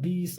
20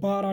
12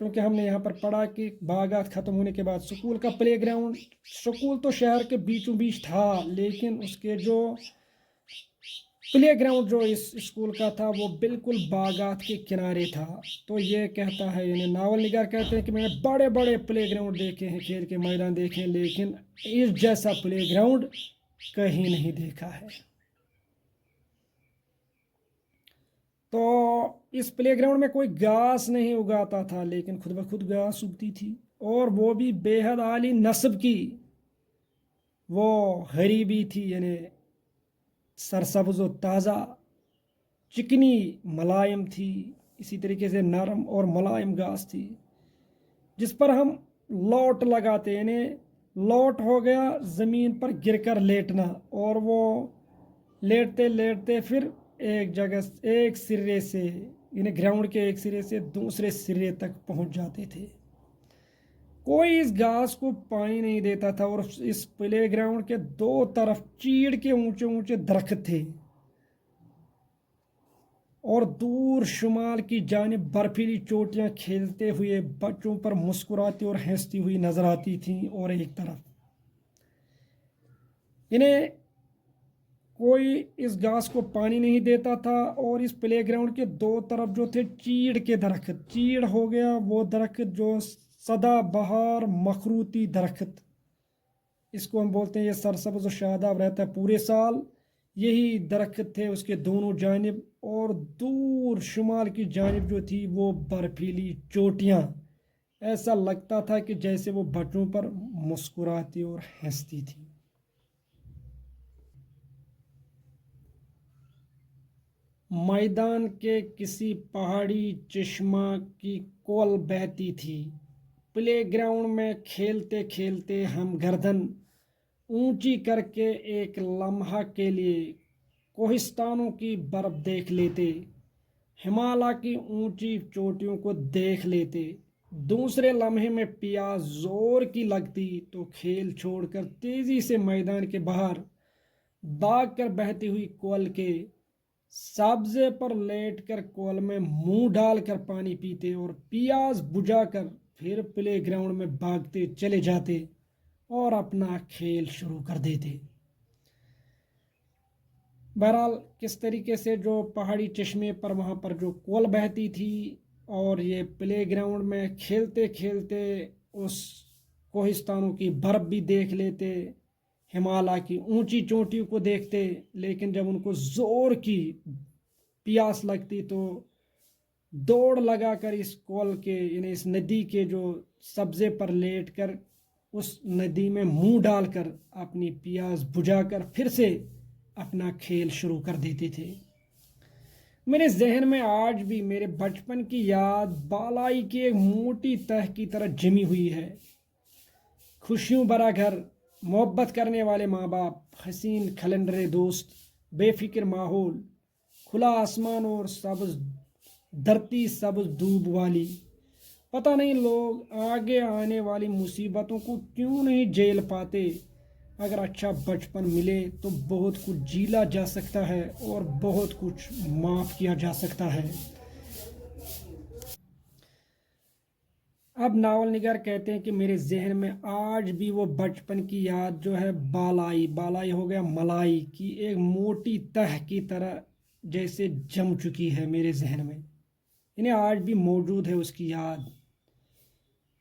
چونکہ ہم نے یہاں پر پڑھا کہ باغات ختم ہونے کے بعد سکول کا پلے گراؤنڈ، سکول تو شہر کے بیچوں بیچ تھا، لیکن اس کے جو پلے گراؤنڈ جو اس اسکول کا تھا وہ بالکل باغات کے کنارے تھا۔ تو یہ کہتا ہے، یعنی ناول نگار کہتے ہیں کہ میں نے بڑے بڑے پلے گراؤنڈ دیکھے ہیں، کھیل کے میدان دیکھے ہیں، لیکن اس جیسا پلے گراؤنڈ کہیں نہیں دیکھا ہے۔ تو اس پلے گراؤنڈ میں کوئی گھاس نہیں اگاتا تھا، لیکن خود بخود گھاس اگتی تھی، اور وہ بھی بے حد عالی نسب کی، وہ ہری بھی تھی، یعنی سرسبز و تازہ، چکنی ملائم تھی، اسی طریقے سے نرم اور ملائم گھاس تھی جس پر ہم لوٹ لگاتے، یعنی لوٹ ہو گیا زمین پر گر کر لیٹنا، اور وہ لیٹتے لیٹتے پھر ایک جگہ ایک سرے سے، یعنی گراؤنڈ کے ایک سرے سے دوسرے سرے تک پہنچ جاتے تھے۔ کوئی اس گھاس کو پانی نہیں دیتا تھا، اور اس پلے گراؤنڈ کے دو طرف چیڑ کے اونچے اونچے درخت تھے، اور دور شمال کی جانب برفیلی چوٹیاں کھیلتے ہوئے بچوں پر مسکراتی اور ہنستی ہوئی نظر آتی تھیں، اور ایک طرف انہیں کوئی اس گھاس کو پانی نہیں دیتا تھا، اور اس پلے گراؤنڈ کے دو طرف جو تھے چیڑ کے درخت، چیڑ ہو گیا وہ درخت جو سدا بہار مخروطی درخت، اس کو ہم بولتے ہیں، یہ سرسبز و شاداب رہتا ہے پورے سال، یہی درخت تھے اس کے دونوں جانب، اور دور شمال کی جانب جو تھی وہ برفیلی چوٹیاں، ایسا لگتا تھا کہ جیسے وہ بچوں پر مسکراتی اور ہنستی تھی۔ میدان کے کسی پہاڑی چشمہ کی کول بہتی تھی۔ پلے گراؤنڈ میں کھیلتے کھیلتے ہم گردن اونچی کر کے ایک لمحہ کے لیے کوہستانوں کی برف دیکھ لیتے، ہمالیہ کی اونچی چوٹیوں کو دیکھ لیتے۔ دوسرے لمحے میں پیاس زور کی لگتی تو کھیل چھوڑ کر تیزی سے میدان کے باہر بھاگ کر بہتی ہوئی کول کے سبزے پر لیٹ کر کول میں منہ ڈال کر پانی پیتے، اور پیاس بجھا کر پھر پلے گراؤنڈ میں بھاگتے چلے جاتے اور اپنا کھیل شروع کر دیتے۔ بہرحال کس طریقے سے جو پہاڑی چشمے پر وہاں پر جو کول بہتی تھی، اور یہ پلے گراؤنڈ میں کھیلتے کھیلتے اس کوہستانوں کی برف بھی دیکھ لیتے، ہمالیہ کی اونچی چوٹیوں کو دیکھتے، لیکن جب ان کو زور کی پیاس لگتی تو دوڑ لگا کر اس کول کے، یعنی اس ندی کے جو سبزے پر لیٹ کر اس ندی میں منہ ڈال کر اپنی پیاس بجھا کر پھر سے اپنا کھیل شروع کر دیتے تھے۔ میرے ذہن میں آج بھی میرے بچپن کی یاد بالائی کی ایک موٹی تہ کی طرح جمی ہوئی ہے۔ خوشیوں بھرا گھر، محبت کرنے والے ماں باپ، حسین کھلنڈرے دوست، بے فکر ماحول، کھلا آسمان اور سبز دھرتی، سبز دھوپ والی۔ پتہ نہیں لوگ آگے آنے والی مصیبتوں کو کیوں نہیں جھیل پاتے۔ اگر اچھا بچپن ملے تو بہت کچھ جیلا جا سکتا ہے اور بہت کچھ معاف کیا جا سکتا ہے۔ اب ناول نگار کہتے ہیں کہ میرے ذہن میں آج بھی وہ بچپن کی یاد جو ہے بالائی ہو گیا ملائی کی ایک موٹی تہ کی طرح جیسے جم چکی ہے میرے ذہن میں، انہیں آج بھی موجود ہے اس کی یاد۔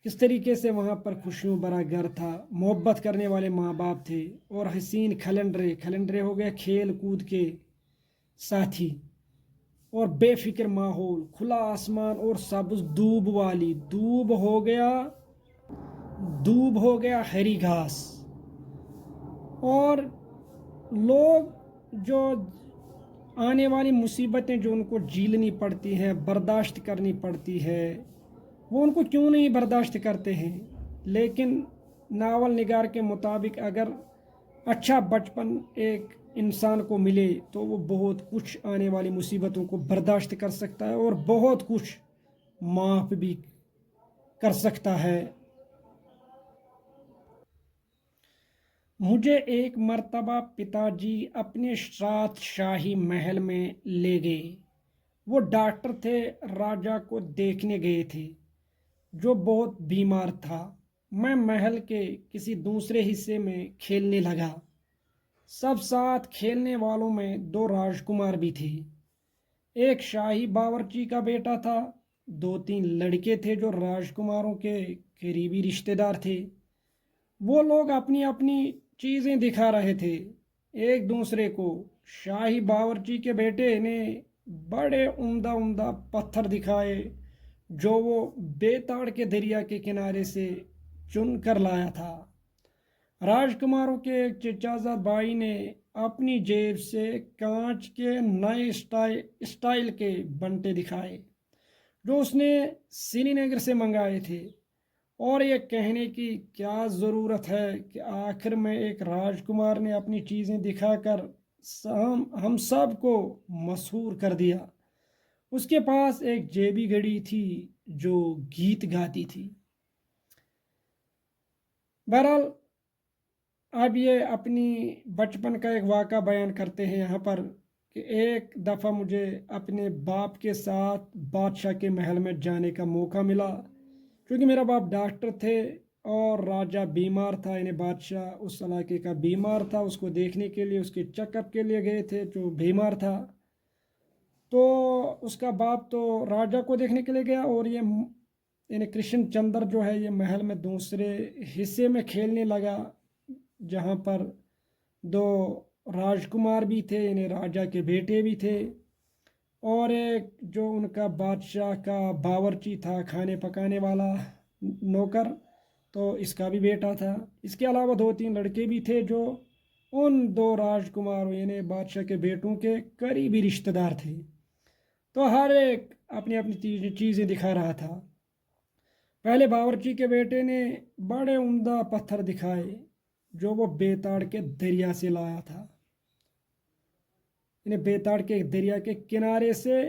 کس طریقے سے وہاں پر خوشیوں بھرا گھر تھا، محبت کرنے والے ماں باپ تھے، اور حسین کھلنڈرے ہو گئے کھیل کود کے ساتھی، اور بے فکر ماحول، کھلا آسمان اور سبز دھوپ والی، دھوپ ہو گیا ہری گھاس، اور لوگ جو آنے والی مصیبتیں جو ان کو جھیلنی پڑتی ہیں، برداشت کرنی پڑتی ہے، وہ ان کو کیوں نہیں برداشت کرتے ہیں، لیکن ناول نگار کے مطابق اگر اچھا بچپن ایک انسان کو ملے تو وہ بہت کچھ آنے والی مصیبتوں کو برداشت کر سکتا ہے اور بہت کچھ معاف بھی کر سکتا ہے۔ مجھے ایک مرتبہ پتا جی اپنے ساتھ شاہی محل میں لے گئے۔ وہ ڈاکٹر تھے، راجا کو دیکھنے گئے تھے۔ جو بہت بیمار تھا۔ میں محل کے کسی دوسرے حصے میں کھیلنے لگا۔ سب ساتھ کھیلنے والوں میں 2 راجکمار بھی تھے۔ ایک شاہی باورچی کا بیٹا تھا، 2-3 لڑکے تھے جو راجکماروں کے قریبی رشتہ دار تھے۔ وہ لوگ اپنی اپنی چیزیں دکھا رہے تھے ایک دوسرے کو۔ شاہی باورچی کے بیٹے نے بڑے عمدہ پتھر دکھائے جو وہ بیتاڑ کے دریا کے کنارے سے چن کر لایا تھا۔ راجکماروں کے ایک چچا زاد بھائی نے اپنی جیب سے کانچ کے نئے اسٹائل کے بنٹے دکھائے جو اس نے سری نگر سے منگائے تھے، اور یہ کہنے کی کیا ضرورت ہے کہ آخر میں ایک راجکمار نے اپنی چیزیں دکھا کر ہم سب کو مسحور کر دیا۔ اس کے پاس ایک جیبی گھڑی تھی جو گیت گاتی تھی۔ بہرحال اب یہ اپنی بچپن کا ایک واقعہ بیان کرتے ہیں یہاں پر کہ ایک دفعہ مجھے اپنے باپ کے ساتھ بادشاہ کے محل میں جانے کا موقع ملا، کیونکہ میرا باپ ڈاکٹر تھے اور راجہ بیمار تھا، یعنی بادشاہ اس علاقے کا بیمار تھا، اس کو دیکھنے کے لیے، اس کے چیک اپ کے لیے گئے تھے جو بیمار تھا۔ تو اس کا باپ تو راجہ کو دیکھنے کے لیے گیا، اور یہ یعنی کرشن چندر جو ہے یہ محل میں دوسرے حصے میں کھیلنے لگا جہاں پر 2 راجکمار بھی تھے، یعنی راجہ کے بیٹے بھی تھے، اور ایک جو ان کا بادشاہ کا باورچی تھا، کھانے پکانے والا نوکر، تو اس کا بھی بیٹا تھا۔ اس کے علاوہ 2-3 لڑکے بھی تھے جو ان 2 راجکماروں یعنی بادشاہ کے بیٹوں کے قریبی رشتہ دار تھے۔ تو ہر ایک اپنی اپنی چیزیں دکھا رہا تھا۔ پہلے باورچی کے بیٹے نے بڑے عمدہ پتھر دکھائے جو وہ بیتاڑ کے دریا سے لایا تھا، یعنی بیتاڑ کے دریا کے کنارے سے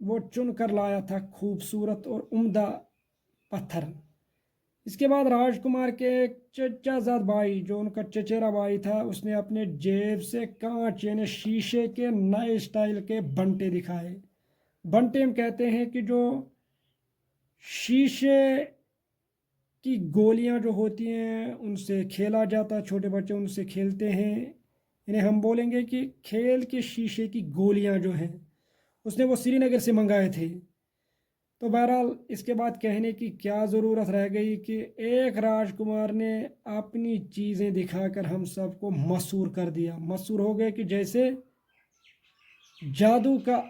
وہ چن کر لایا تھا خوبصورت اور عمدہ پتھر۔ اس کے بعد راجکمار کے ایک چچا زاد بھائی جو ان کا چچیرا بھائی تھا، اس نے اپنے جیب سے کانچ یعنی شیشے کے نئے اسٹائل کے بنٹے دکھائے۔ بنٹے ہم کہتے ہیں کہ جو شیشے کی گولیاں جو ہوتی ہیں ان سے کھیلا جاتا، چھوٹے بچے ان سے کھیلتے ہیں، یعنی ہم بولیں گے کہ کھیل کے شیشے کی گولیاں جو ہیں اس نے وہ سری نگر سے منگائے تھے۔ تو بہرحال اس کے بعد کہنے کی کیا ضرورت رہ گئی کہ ایک راجکمار نے اپنی چیزیں دکھا کر ہم سب کو مسحور کر دیا۔ مسحور ہو گئے کہ جیسے جادو کا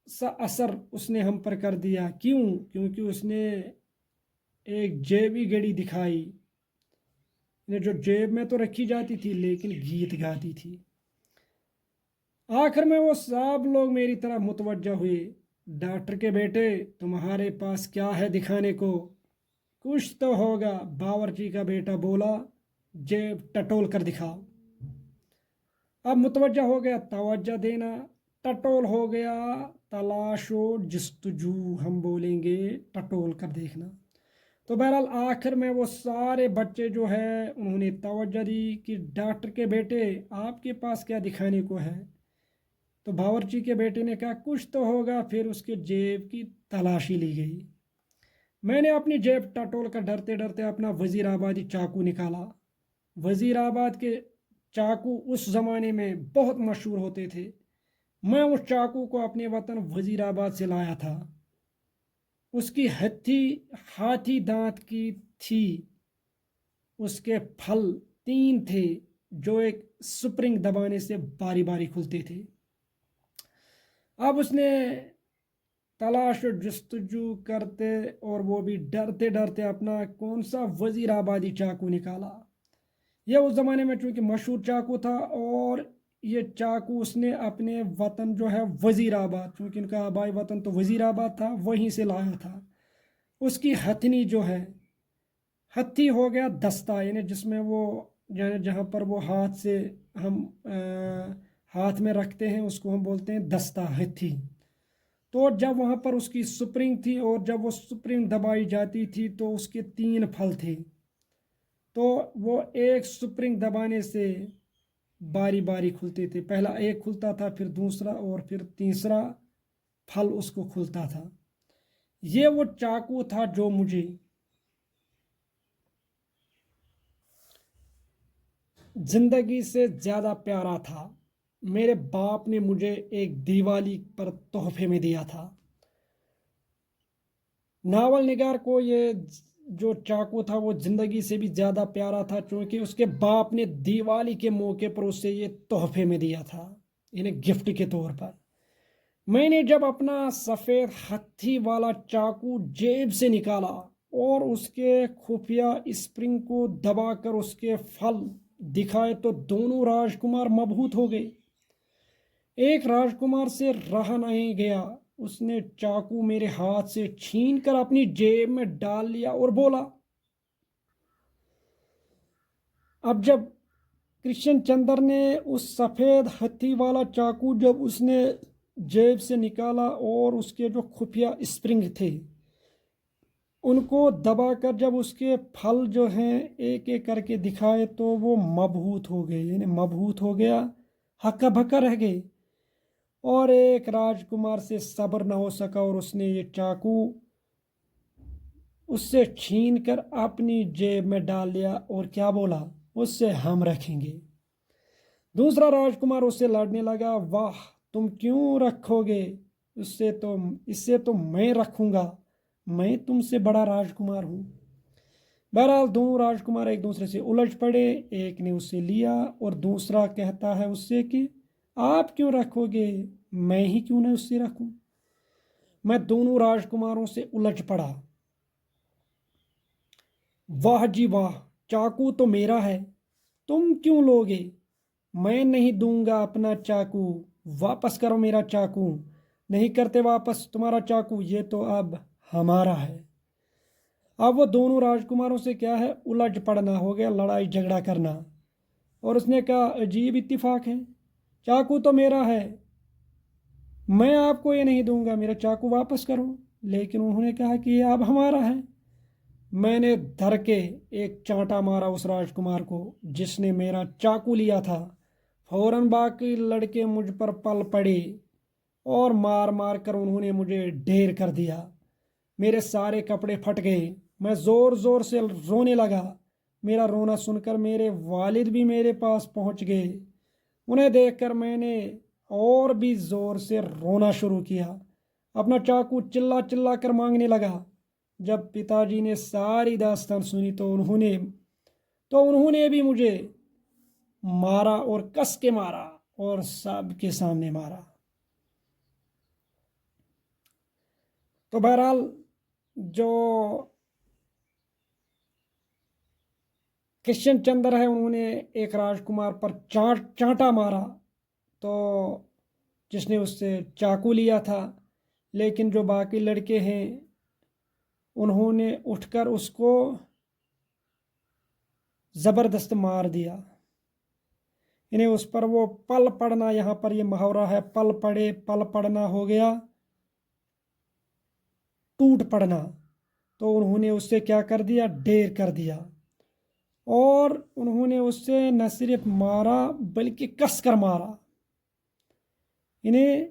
سا اثر اس نے ہم پر کر دیا۔ کیوں؟ کیونکہ اس نے ایک جیبی گھڑی دکھائی جو جیب میں تو رکھی جاتی تھی لیکن گیت گاتی تھی۔ آخر میں وہ سب لوگ میری طرف متوجہ ہوئے۔ ڈاکٹر کے بیٹے، تمہارے پاس کیا ہے دکھانے کو؟ کچھ تو ہوگا، باورچی کا بیٹا بولا، جیب ٹٹول کر دکھاؤ۔ اب متوجہ ہو گیا، توجہ دینا، ٹٹول ہو گیا، تلاش و جستجو ہم بولیں گے، ٹٹول کر دیکھنا۔ تو بہرحال آخر میں وہ سارے بچے جو ہے انہوں نے توجہ دی کہ ڈاکٹر کے بیٹے آپ کے پاس کیا دکھانے کو ہے؟ تو باورچی کے بیٹے نے کہا کچھ تو ہوگا۔ پھر اس کے جیب کی تلاشی لی گئی۔ میں نے اپنی جیب ٹٹول کر ڈرتے ڈرتے اپنا وزیر آبادی چاقو نکالا۔ وزیر آباد کے چاقو اس زمانے میں بہت مشہور ہوتے تھے۔ میں اس چاقو کو اپنے وطن وزیر آباد سے لایا تھا۔ اس کی ہاتھی دانت کی تھی، اس کے پھل 3 تھے جو ایک سپرنگ دبانے سے باری باری کھلتے تھے۔ اب اس نے تلاش و جستجو کرتے اور وہ بھی ڈرتے ڈرتے اپنا کون سا وزیر آبادی چاقو نکالا۔ یہ اس زمانے میں چونکہ مشہور چاقو تھا، اور یہ چاقو اس نے اپنے وطن جو ہے وزیر آباد، چونکہ ان کا آبائی وطن تو وزیر آباد تھا، وہیں سے لایا تھا۔ اس کی ہتھنی جو ہے، ہتھی ہو گیا دستہ، یعنی جس میں وہ جہاں پر وہ ہاتھ سے ہم ہاتھ میں رکھتے ہیں اس کو ہم بولتے ہیں دستہ، ہتھی۔ تو جب وہاں پر اس کی سپرنگ تھی اور جب وہ سپرنگ دبائی جاتی تھی تو اس کے 3 پھل تھے، تو وہ ایک سپرنگ دبانے سے باری باری کھلتے تھے۔ پہلا ایک کھلتا تھا، پھر دوسرا، اور پھر تیسرا پھل اس کو کھلتا تھا۔ یہ وہ چاقو تھا جو مجھے زندگی سے زیادہ پیارا تھا. میرے باپ نے مجھے ایک دیوالی پر تحفے میں دیا تھا. ناول نگار کو یہ جو چاقو تھا وہ زندگی سے بھی زیادہ پیارا تھا، چونکہ اس کے باپ نے دیوالی کے موقع پر اسے یہ تحفے میں دیا تھا، یعنی گفٹ کے طور پر. میں نے جب اپنا سفید ہتھی والا چاقو جیب سے نکالا اور اس کے خفیہ اسپرنگ کو دبا کر اس کے پھل دکھائے تو دونوں راجکمار مبہوت ہو گئے. ایک راجکمار سے رہا نہیں گیا، اس نے چاقو میرے ہاتھ سے چھین کر اپنی جیب میں ڈال لیا اور بولا. اب جب کرشن چندر نے اس سفید ہتھی والا چاقو جب اس نے جیب سے نکالا اور اس کے جو خفیہ اسپرنگ تھے ان کو دبا کر جب اس کے پھل جو ہیں ایک ایک کر کے دکھائے تو وہ مبہوت ہو گئے، یعنی مبہوت ہو گیا، ہکا بھکا رہ گئے. اور ایک راجکمار سے صبر نہ ہو سکا اور اس نے یہ چاقو اس سے چھین کر اپنی جیب میں ڈال لیا اور کیا بولا، اس سے ہم رکھیں گے. دوسرا راجکمار اس سے لڑنے لگا. واہ، تم کیوں رکھو گے، اس سے تو میں رکھوں گا، میں تم سے بڑا راجکمار ہوں. بہرحال دونوں راجکمار ایک دوسرے سے الجھ پڑے. ایک نے اسے لیا اور دوسرا کہتا ہے اس سے کہ آپ کیوں رکھو گے، میں ہی کیوں نہ اس سے رکھوں. میں دونوں راجکماروں سے الجھ پڑا. واہ جی واہ، چاقو تو میرا ہے، تم کیوں لوگے، میں نہیں دوں گا اپنا چاقو، واپس کرو میرا چاقو. نہیں کرتے واپس تمہارا چاقو، یہ تو اب ہمارا ہے. اب وہ دونوں راجکماروں سے کیا ہے، الجھ پڑنا ہو گیا، لڑائی جھگڑا کرنا. اور اس نے کہا عجیب اتفاق ہے، چاقو تو میرا ہے، میں آپ کو یہ نہیں دوں گا، میرا چاقو واپس کرو. لیکن انہوں نے کہا کہ یہ اب ہمارا ہے. میں نے دھر کے ایک چانٹا مارا اس راجکمار کو جس نے میرا چاقو لیا تھا. فوراً باقی لڑکے مجھ پر پل پڑے اور مار مار کر انہوں نے مجھے ڈھیر کر دیا. میرے سارے کپڑے پھٹ گئے، میں زور زور سے رونے لگا. میرا رونا سن کر میرے والد بھی میرے پاس پہنچ گئے. انہیں دیکھ کر میں نے اور بھی زور سے رونا شروع کیا، اپنا چاقو چلا چلا کر مانگنے لگا. جب پتا جی نے ساری داستان سنی تو انہوں نے بھی مجھے مارا اور کس کے مارا اور سب کے سامنے مارا. تو بہرحال جو کرشن چندر ہے انہوں نے ایک راجکمار پر چانٹا مارا تو جس نے اس سے چاقو لیا تھا، لیکن جو باقی لڑکے ہیں انہوں نے اٹھ کر اس کو زبردست مار دیا. یعنی اس پر وہ پل پڑنا، یہاں پر یہ محاورہ ہے پل پڑے، پل پڑنا ہو گیا ٹوٹ پڑنا. تو انہوں نے اس سے کیا کر دیا، ڈھیر کر دیا. اور انہوں نے اس سے نہ صرف مارا بلکہ کس کر مارا. انہیں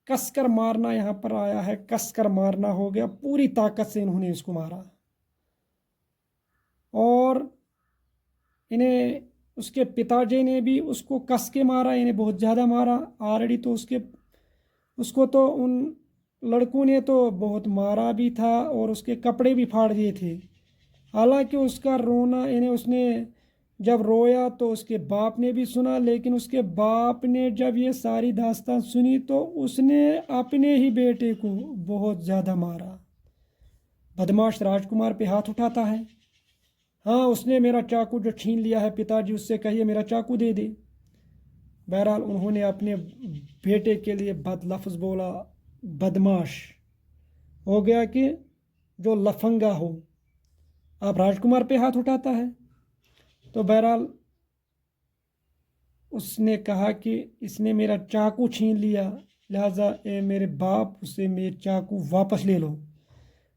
کس کر مارنا یہاں پر آیا ہے، کس کر مارنا ہو گیا، پوری طاقت سے انہوں نے اس کو مارا. اور انہیں اس کے پتا جی نے بھی اس کو کس کے مارا، انہیں بہت زیادہ مارا. آلریڈی تو اس کو تو ان لڑکوں نے تو بہت مارا بھی تھا اور اس کے کپڑے بھی پھاڑ دیے تھے. حالانکہ اس کا رونا، اس نے جب رویا تو اس کے باپ نے بھی سنا، لیکن اس کے باپ نے جب یہ ساری داستان سنی تو اس نے اپنے ہی بیٹے کو بہت زیادہ مارا. بدماش راجکمار پہ ہاتھ اٹھاتا ہے. ہاں، اس نے میرا چاقو جو چھین لیا ہے، پتا جی اس سے کہیے میرا چاقو دے دے. بہرحال انہوں نے اپنے بیٹے کے لیے بد لفظ بولا. بدماش ہو گیا کہ جو لفنگا ہو آپ راجکمار پہ ہاتھ اٹھاتا ہے. تو بہرحال اس نے کہا کہ اس نے میرا چاقو چھین لیا، لہٰذا اے میرے باپ اسے میرے چاقو واپس لے لو.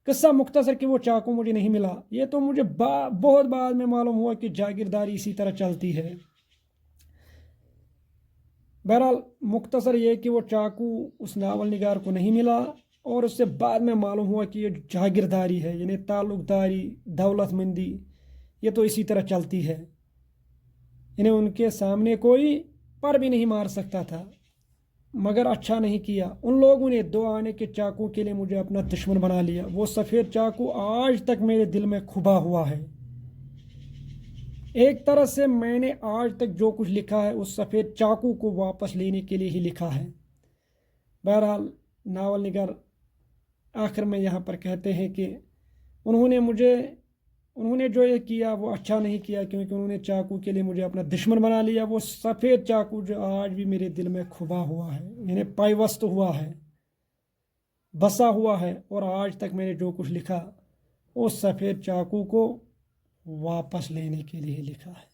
قصہ مختصر کہ وہ چاقو مجھے نہیں ملا. یہ تو مجھے بہت بعد میں معلوم ہوا کہ جاگیرداری اسی طرح چلتی ہے. بہرحال مختصر یہ کہ وہ چاقو اس ناول نگار کو نہیں ملا اور اس سے بعد میں معلوم ہوا کہ یہ جاگیرداری ہے، یعنی تعلق داری، دولت مندی، یہ تو اسی طرح چلتی ہے. انہیں ان کے سامنے کوئی پر بھی نہیں مار سکتا تھا، مگر اچھا نہیں کیا ان لوگوں نے 2 آنے کے چاقو کے لیے مجھے اپنا دشمن بنا لیا۔ وہ سفید چاقو آج تک میرے دل میں کھبا ہوا ہے۔ ایک طرح سے میں نے آج تک جو کچھ لکھا ہے اس سفید چاقو کو واپس لینے کے لیے ہی لکھا ہے۔ بہرحال ناول نگار آخر میں یہاں پر کہتے ہیں کہ انہوں نے جو یہ کیا وہ اچھا نہیں کیا، کیونکہ انہوں نے چاقو کے لیے مجھے اپنا دشمن بنا لیا۔ وہ سفید چاقو جو آج بھی میرے دل میں کھبا ہوا ہے، یعنی پیوست ہوا ہے، بسا ہوا ہے، اور آج تک میں نے جو کچھ لکھا اس سفید چاقو کو واپس لینے کے لیے لکھا ہے۔